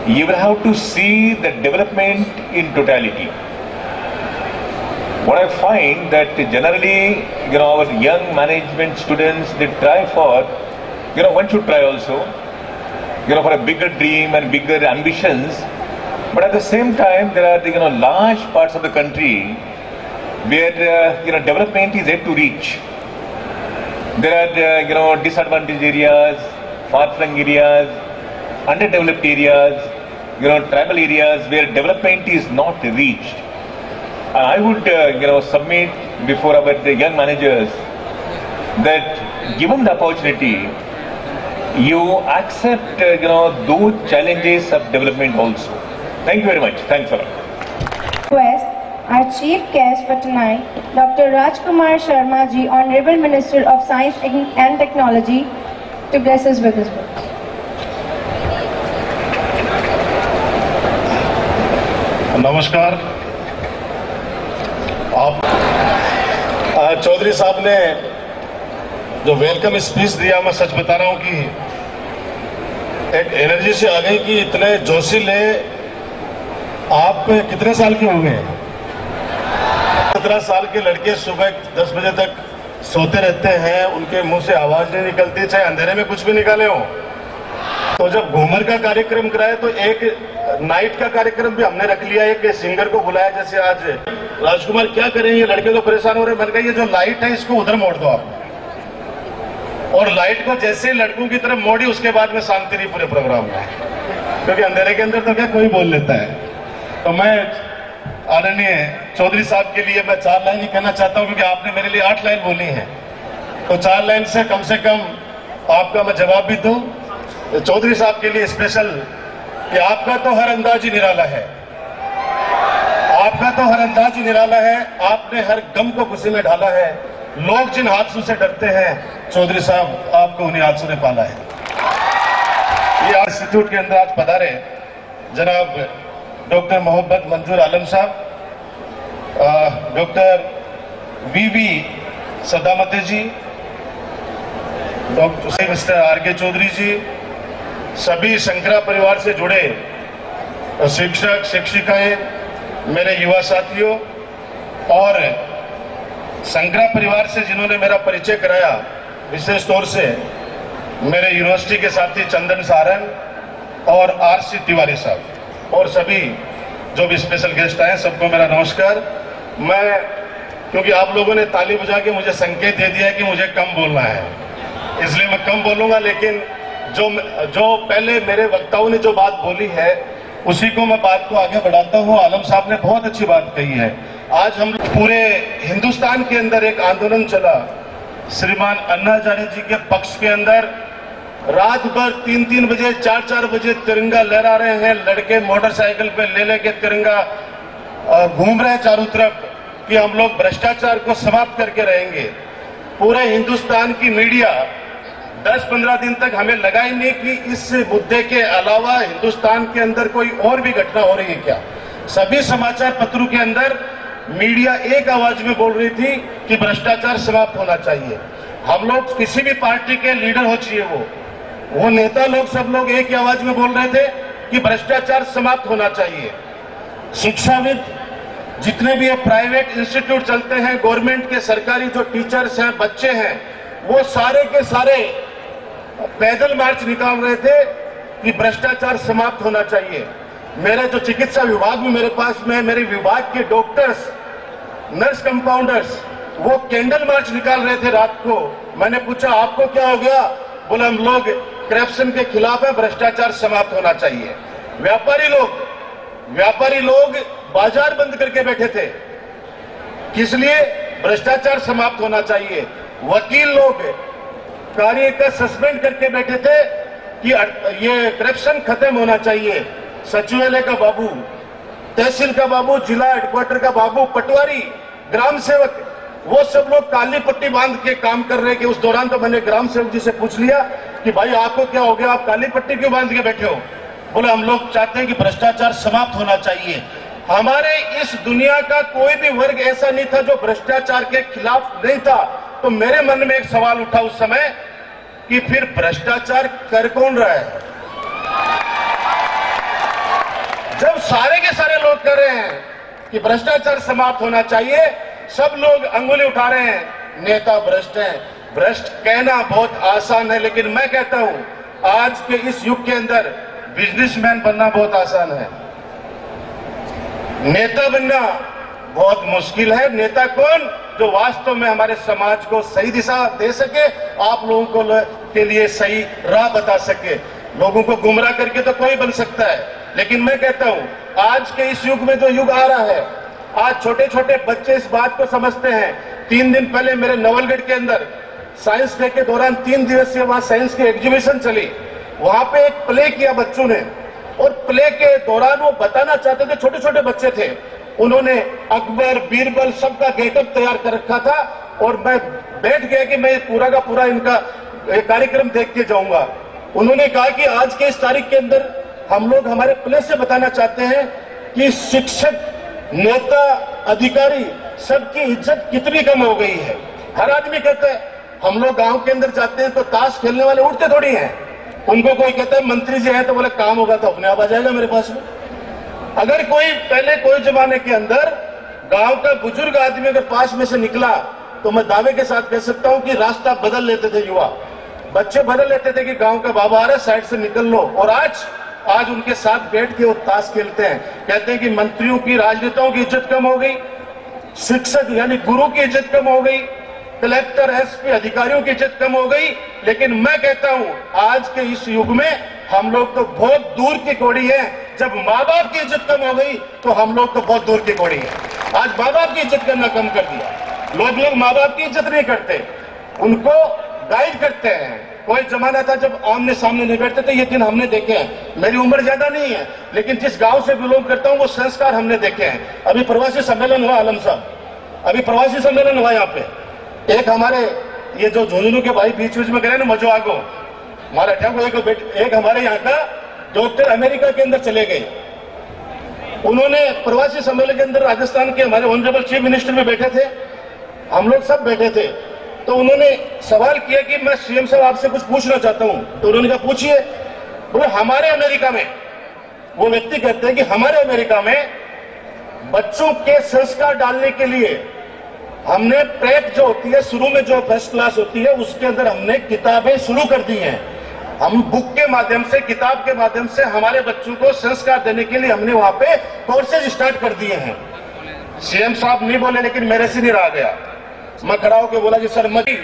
you will have to see the development in totality. What I find that generally, our young management students, they try for, one should try also, for a bigger dream and bigger ambitions. But at the same time, there are large parts of the country where development is yet to reach. There are disadvantaged areas, far-flung areas, underdeveloped areas, tribal areas where development is not reached. And I would submit before our young managers that given the opportunity, you accept those challenges of development also. Thank you very much. Thanks a lot. Request our chief guest for tonight, Dr. Rajkumar Sharma ji, Honorable Minister of Science and Technology, to bless us with his words. नमस्कार। आप चौधरी साहब ने जो welcome speech दिया, मैं सच बता रहा हूं कि एक एनर्जी से आ गई कि इतने जोशीले। आप कितने साल के हो गए? 17 साल के लड़के सुबह 10 बजे तक सोते रहते हैं, उनके मुंह से आवाज नहीं निकलती, चाहे अंधेरे में कुछ भी निकाले हो। तो जब घूमर का कार्यक्रम कराए तो एक नाइट का कार्यक्रम भी हमने रख लिया, एक सिंगर को बुलाया। जैसे आज राजकुमार क्या करें, ये लड़के तो परेशान हो रहे हैं। मैंने कहा ये जो लाइट है इसको उधर मोड़ दो आप, और लाइट को जैसे लड़कों की तरफ मोड़ी उसके बाद में शांति रही पूरे प्रोग्राम में, क्योंकि अंधेरे के अंदर तो क्या कोई बोल लेता है। तो मैं आदरणीय चौधरी साहब के लिए मैं 4 लाइन ही कहना चाहता हूं, क्योंकि आपने मेरे लिए 8 लाइन बोली है, तो 4 लाइन से कम आपका मैं जवाब भी दूं। चौधरी साहब के लिए स्पेशल कि आपका तो हर अंदाज ही निराला है, आपका तो हर अंदाज ही निराला है, आपने हर गम को खुशी में ढाला है। लोग जिन हादसों से डरते हैं, चौधरी साहब आपको उन्हीं हादसों ने पाला है। ये इंस्टीट्यूट के अंदर आज पधारे जनाब डॉक्टर मोहब्बत मंजूर आलम साहब, डॉक्टर वीवी सदामते जी, डॉक्टर मिस्टर आर.के. चौधरी जी, सभी शंकरा परिवार से जुड़े शिक्षक शिक्षिकाएं, मेरे युवा साथियों, और शंकरा परिवार से जिन्होंने मेरा परिचय कराया, विशेष तौर से मेरे यूनिवर्सिटी के साथी चंदन सारन और आर.सी. तिवारी साहब, और सभी जो भी स्पेशल गेस्ट आए, सबको मेरा नमस्कार। मैं क्योंकि आप लोगों ने ताली बजा के मुझे संकेत दे दिया कि मुझे कम बोलना है, इसलिए मैं कम बोलूंगा, लेकिन जो पहले मेरे वक्ताओं ने जो बात बोली है उसी को मैं बात को आगे बढ़ाता हूं। आलम साहब ने बहुत अच्छी बात कही है। आज हम पूरे हिंदुस्तान के अंदर एक आंदोलन चला, श्रीमान अन्ना हजारे जी के पक्ष के अंदर। रात भर 3-3 बजे 4-4 बजे तिरंगा लहरा रहे हैं, लड़के मोटरसाइकिल पे ले लेके तिरंगा घूम रहे हैं चारों तरफ कि हम लोग भ्रष्टाचार को समाप्त करके रहेंगे। पूरे हिंदुस्तान की मीडिया 10-15 दिन तक हमें लगा ही नहीं कि इस मुद्दे के अलावा हिंदुस्तान के अंदर कोई और भी घटना हो रही है क्या। सभी समाचार पत्रों के अंदर मीडिया एक आवाज में बोल रही थी कि भ्रष्टाचार समाप्त होना चाहिए। हम लोग किसी भी पार्टी के लीडर हो चाहिए वो नेता लोग, सब लोग एक ही आवाज में बोल रहे थे कि भ्रष्टाचार समाप्त होना चाहिए। शिक्षाविद जितने भी प्राइवेट इंस्टीट्यूट चलते हैं, गवर्नमेंट के सरकारी जो टीचर्स हैं, बच्चे हैं, वो सारे के सारे पैदल मार्च निकाल रहे थे कि भ्रष्टाचार समाप्त होना चाहिए। मेरे जो चिकित्सा विभाग में मेरे पास में, मेरे विभाग के डॉक्टर्स, नर्स, कंपाउंडर्स, वो कैंडल मार्च निकाल रहे थे रात को। मैंने पूछा आपको क्या हो गया? बोला हम लोग करप्शन के खिलाफ है, भ्रष्टाचार समाप्त होना चाहिए। व्यापारी लोग बाजार बंद करके बैठे थे, किस लिए? भ्रष्टाचार समाप्त होना चाहिए। वकील लोग कार्य का सस्पेंड करके बैठे थे कि ये करप्शन खत्म होना चाहिए। सचिवालय का बाबू, तहसील का बाबू, जिला हेडक्वार्टर का बाबू, पटवारी, ग्राम सेवक, वो सब लोग काली पट्टी बांध के काम कर रहे हैं। कि उस दौरान तो मैंने ग्राम सेवक जी से पूछ लिया कि भाई आपको क्या हो गया, आप काली पट्टी क्यों बांध के बैठे हो? बोले हम लोग चाहते हैं कि भ्रष्टाचार समाप्त होना चाहिए। हमारे इस दुनिया का कोई भी वर्ग ऐसा नहीं था जो भ्रष्टाचार के खिलाफ नहीं था। तो मेरे मन में एक सवाल उठा उस समय कि फिर भ्रष्टाचार कर कौन रहा है? जब सारे के सारे लोग कह रहे हैं कि भ्रष्टाचार समाप्त होना चाहिए, सब लोग अंगुली उठा रहे हैं नेता भ्रष्ट हैं। भ्रष्ट कहना बहुत आसान है, लेकिन मैं कहता हूं आज के इस युग के अंदर बिजनेसमैन बनना बहुत आसान है, नेता बनना बहुत मुश्किल है। नेता कौन? जो वास्तव में हमारे समाज को सही दिशा दे सके, आप लोगों को के लिए सही राह बता सके। लोगों को गुमराह करके तो कोई बन सकता है, लेकिन मैं कहता हूं आज के इस युग में जो युग आ रहा है, आज छोटे छोटे बच्चे इस बात को समझते हैं। 3 दिन पहले मेरे नवलगढ़ के अंदर साइंस डे के दौरान 3 दिवसीय वहां साइंस की एग्जीबिशन चली। वहां पे एक प्ले किया बच्चों ने, और प्ले के दौरान वो बताना चाहते थे, छोटे छोटे बच्चे थे, उन्होंने अकबर बीरबल सबका गेटअप तैयार कर रखा था, और मैं बैठ गया कि मैं पूरा का पूरा इनका कार्यक्रम देख के जाऊंगा। उन्होंने कहा कि आज के इस तारीख के अंदर हम लोग हमारे प्ले से बताना चाहते हैं कि शिक्षक, नेता, अधिकारी सबकी इज्जत कितनी कम हो गई है। हर आदमी कहता है, हम लोग गांव के अंदर जाते हैं तो ताश खेलने वाले उठते थोड़ी हैं, उनको कोई कहता है मंत्री जी है तो बोले काम होगा तो अपने आप आ जाएगा मेरे पास में। अगर कोई पहले कोई जमाने के अंदर गांव का बुजुर्ग आदमी अगर पास में से निकला तो मैं दावे के साथ कह सकता हूं कि रास्ता बदल लेते थे युवा, बच्चे बदल लेते थे कि गांव का बाबा आ रहा है साइड से निकल लो। और आज उनके साथ बैठ के वो ताश खेलते हैं। कहते हैं कि मंत्रियों की, राजनेताओं की इज्जत कम हो गई, शिक्षक यानी गुरु की इज्जत कम हो गई, कलेक्टर, एसपी, अधिकारियों की इज्जत कम हो गई। लेकिन मैं कहता हूं आज के इस युग में हम लोग तो बहुत दूर की कौड़ी है। जब माँ बाप की इज्जत कम हो गई तो हम लोग तो बहुत दूर की कौड़ी है। आज माँ बाप की इज्जत करना कम कर दिया। लोग माँ बाप की इज्जत नहीं करते, उनको गाइड करते हैं। कोई जमाना था जब आमने सामने नहीं बैठते थे, ये दिन हमने देखे हैं। मेरी उम्र ज्यादा नहीं है, लेकिन जिस गांव से बिलोंग करता हूं वो संस्कार हमने देखे हैं। अभी प्रवासी सम्मेलन हुआ आलम साहब, अभी प्रवासी सम्मेलन हुआ यहाँ पे। एक हमारे ये जो झुंझुनू के भाई बीच बीच में गए ना मजो आगो, एक हमारे यहाँ का डॉक्टर अमेरिका के अंदर चले गए। उन्होंने प्रवासी सम्मेलन के अंदर राजस्थान के हमारे ऑनरेबल चीफ मिनिस्टर में बैठे थे, हम लोग सब बैठे थे। तो उन्होंने सवाल किया कि मैं सीएम साहब आपसे कुछ पूछना चाहता हूं। तो उन्होंने कहा पूछिए। बोले हमारे अमेरिका में, वो व्यक्ति कहते हैं कि हमारे अमेरिका में बच्चों के संस्कार डालने के लिए हमने प्रेप जो होती है, शुरू में जो फर्स्ट क्लास होती है, उसके अंदर हमने किताबें शुरू कर दी हैं। हम बुक के माध्यम से, किताब के माध्यम से हमारे बच्चों को संस्कार देने के लिए हमने वहां पे कोर्सेज स्टार्ट कर दिए हैं। सीएम साहब नहीं बोले, लेकिन मेरे से नहीं रहा गया। मैं खड़ा होकर बोला कि सर मजी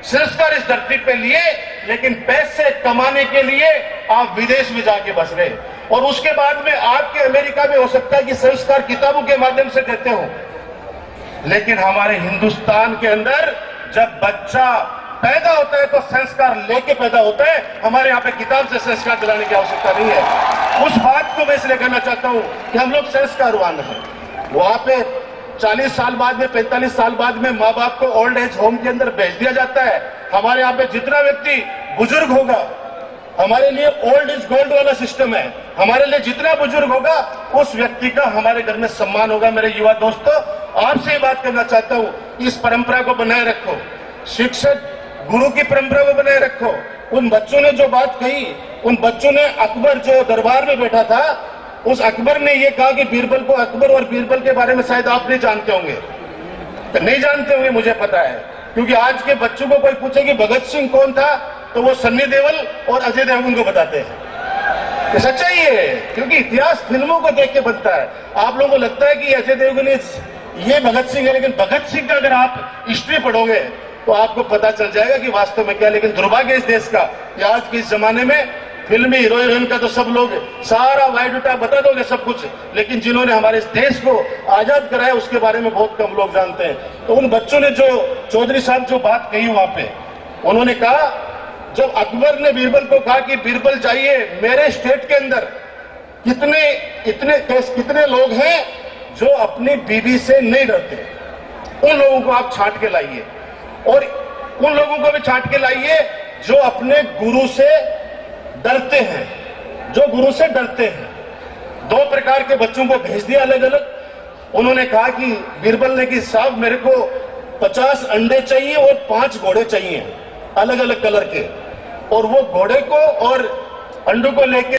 संस्कार इस धरती पे लिए, लेकिन पैसे कमाने के लिए आप विदेश में जाके बस रहे, और उसके बाद में आपके अमेरिका में हो सकता है कि संस्कार किताबों के माध्यम से देते हो, लेकिन हमारे हिंदुस्तान के अंदर जब बच्चा पैदा होता है तो संस्कार लेके पैदा होता है। हमारे यहाँ पे किताब से संस्कार दिलाने की आवश्यकता नहीं है। उस बात को मैं इसलिए कहना चाहता हूँ कि हम लोग संस्कारवान हैं। वहां पे 40 साल बाद में, 45 साल बाद में माँ बाप को ओल्ड एज होम के अंदर भेज दिया जाता है। हमारे यहाँ पे जितना व्यक्ति बुजुर्ग होगा, हमारे लिए ओल्ड इज गोल्ड वाला सिस्टम है। हमारे लिए जितना बुजुर्ग होगा उस व्यक्ति का हमारे घर में सम्मान होगा। मेरे युवा दोस्तों, आपसे ये बात करना चाहता हूँ, इस परंपरा को बनाए रखो, शिक्षक गुरु की परंपरा को बनाए रखो। उन बच्चों ने जो बात कही, उन बच्चों ने, अकबर जो दरबार में बैठा था, उस अकबर ने ये कहा कि बीरबल को, अकबर और बीरबल के बारे में शायद आप नहीं जानते होंगे, तो नहीं जानते होंगे, मुझे पता है, क्योंकि आज के बच्चों को कोई पूछे कि भगत सिंह कौन था तो वो सन्नी देओल और अजय देवगन को बताते हैं। तो सच्चाई है, क्योंकि इतिहास फिल्मों को देख के बनता है। आप लोगों को लगता है कि अजय देवगन ये भगत सिंह है, लेकिन भगत सिंह का अगर आप हिस्ट्री पढ़ोगे तो आपको पता चल जाएगा कि वास्तव में क्या। लेकिन दुर्भाग्य इस देश का कि आज के इस जमाने में फिल्मी हीरो हीरोइन का तो सब लोग सारा बायोडाटा बता दोगे सब कुछ, लेकिन जिन्होंने हमारे इस देश को आजाद कराया उसके बारे में बहुत कम लोग जानते हैं। तो उन बच्चों ने जो, चौधरी साहब जो बात कही वहां पे, उन्होंने कहा, जब अकबर ने बीरबल को कहा कि बीरबल जाइए, मेरे स्टेट के अंदर कितने लोग हैं जो अपनी बीवी से नहीं डरते, उन लोगों को आप छांट के लाइए, और उन लोगों को भी छांट के लाइए जो अपने गुरु से डरते हैं, जो गुरु से डरते हैं। 2 प्रकार के बच्चों को भेज दिया अलग अलग। उन्होंने कहा कि बीरबल ने कि साहब मेरे को 50 अंडे चाहिए और 5 घोड़े चाहिए अलग अलग कलर के, और वो घोड़े को और अंडों को लेके